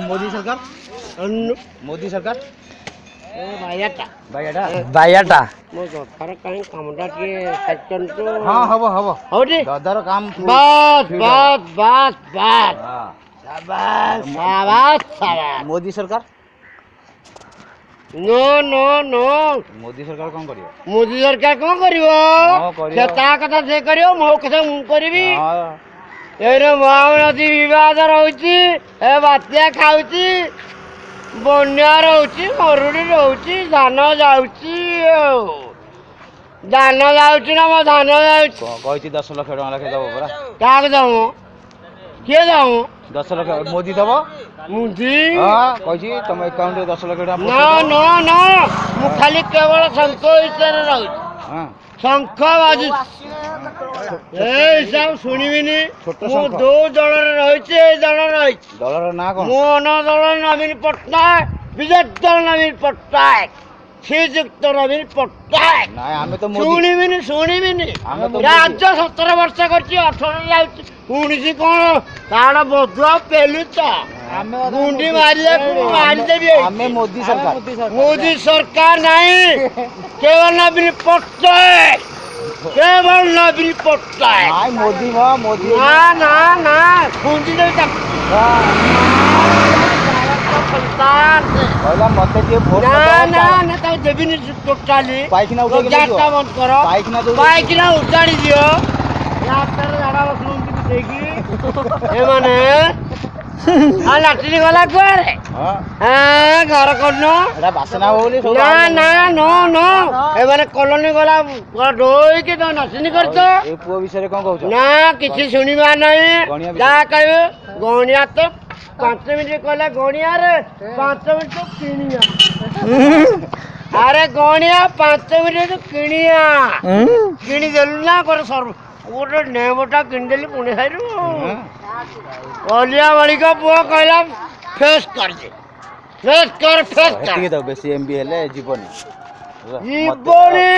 मोदी सरकार मोदी सरकार बायाटा ମୋ ଦରକାର କାହିଁ କାମଟା ଟିକେ ସାରିଛନ୍ତି ତ। हाँ हब हब ହଉଟି दादार काम ବାସ୍ ବାସ୍ ବାସ୍ ବାସ୍ ସାବାସ୍ ସାବାସ୍ ସାବାସ୍। मोदी सरकार नो नो नो मोदी सरकार कौन करियो ମୋଦି ସରକାର କ'ଣ କରିବ? କରିବ। ସେ ତା କଥା ସେ କରିବ, ମୋ କଥା ମୁଁ କରିବି। हाँ ଏଇନେ ମହାନଦୀ ବିବାଦ ରହୁଛି, ଏ ବାତ୍ୟା ଖାଉଛି, ବନ୍ୟା ରହୁଛି, ମରୁଡ଼ି ରହୁଛି, ଧାନ ଯାଉଛି ଆଉ ଧାନ ଯାଉଛି ନା ମୋ ଧାନ ଯାଉଛି। कही 10 लाख टका लेखे दब परा କାହାକୁ ଦବ? କିଏ ଦବ? 10 लाख मोदी दब ମୁଦି हाँ कही तुम अकाउंट 10 लाख टका ନା ନା ନା ମୁଁ ଖାଲି କେବଳ ଶଙ୍ଖ ବିଷୟରେ ରହୁଛି। हाँ ଶଙ୍ଖ ବାଜୁଛି। ଏ ହିସାବ ଶୁଣିବିନି। ଛୋଟ ମୁଁ ଶଙ୍ଖ। ଯୋଉ ଦଳରେ ରହିଛି ଏଇ ଦଳରେ ରହିଛି। डॉलर ना कौन ମୋ ଦଳ ନବୀନ ପଟ୍ଟନାୟକ, ବିଜେପି ଦଳ ନବୀନ ପଟ୍ଟନାୟକ, ଶ୍ରୀଯୁକ୍ତ ନବୀନ ପଟ୍ଟନାୟକ। ना हमें तो मोदी ଶୁଣିବିନି ଶୁଣିବିନି। ଆମେ ତ ରାଜ୍ୟ 17 ବର୍ଷ କରିଛି, 18 ଯାଉଛି, 19 କ'ଣ ତାର ବଦୁଆ ପେଲୁଛ ଗୁଣ୍ଡି ମାରିବାକୁ ମାରିଦେବି। हमें मोदी सरकार ମୋଦି ସରକାର ନାହିଁ, କେବଳ ନବୀନ ପଟ୍ଟନାୟକ, କେବଳ ନବୀନ ପଟ୍ଟନାୟକ। ना मोदी मोदी ନା ନା ନା ଖୁଞ୍ଜି ଦେବି ତାକୁ। कहला मत टे वोट ନା ନା ନା ତାକୁ ଦେବିନି ଟୋଟାଲି। ପାଇଖିନା ଉଠେଇକି ଯାତ୍ରା ବନ୍ଦ କର, ପାଇଖିନା ଦଉଡି ପାଇଖିନା ଉଜାଡ଼ି ଦିଅ। ରାସ୍ତାରେ ଝାଡ଼ା ବସୁଛନ୍ତି ଦେଇକି ଏମାନେ। ଆଉ ଲାଟ୍ରିନ୍ ଗଲା କୁଆଡ଼େ? हाँ ଘର କରୁନ। एटा बासना हो बोली सब ନା ନା नो नो ଏମାନେ କଲୋନୀ ଗଲା ଡୋଇକି ତ ନାଚିନି କରିଛ। ए पुओ विषय कौन कहू ନା କିଛି ଶୁଣିବାର ନାହିଁ। ଗଣିଆ ବି- ଯାହା କହିବେ ଗଣିଆ ତ 5 ମିନିଟ୍ କହିଲା ଗଣିଆରେ 5 ମିନିଟ୍ କିଣିଆ। ଆରେ ଗଣିଆ 5 ମିନିଟ୍ କିଣିଆ। କିଣିଦେଲୁ ନା ଗୋଟେ ନେମଟା କିଣିଦେଲି ପୁଣି ଖାଇଲୁ। ଅଲିଆ ବାଳିକ ପୁଅ କହିଲା ଫେସ୍ କରିଦେ, ଫେସ୍ କର ଫେସ୍ କର। ଏତିକି ତ ବେଶୀ ଏମବି ହେଲେ ଯିବନି ଜୀବନି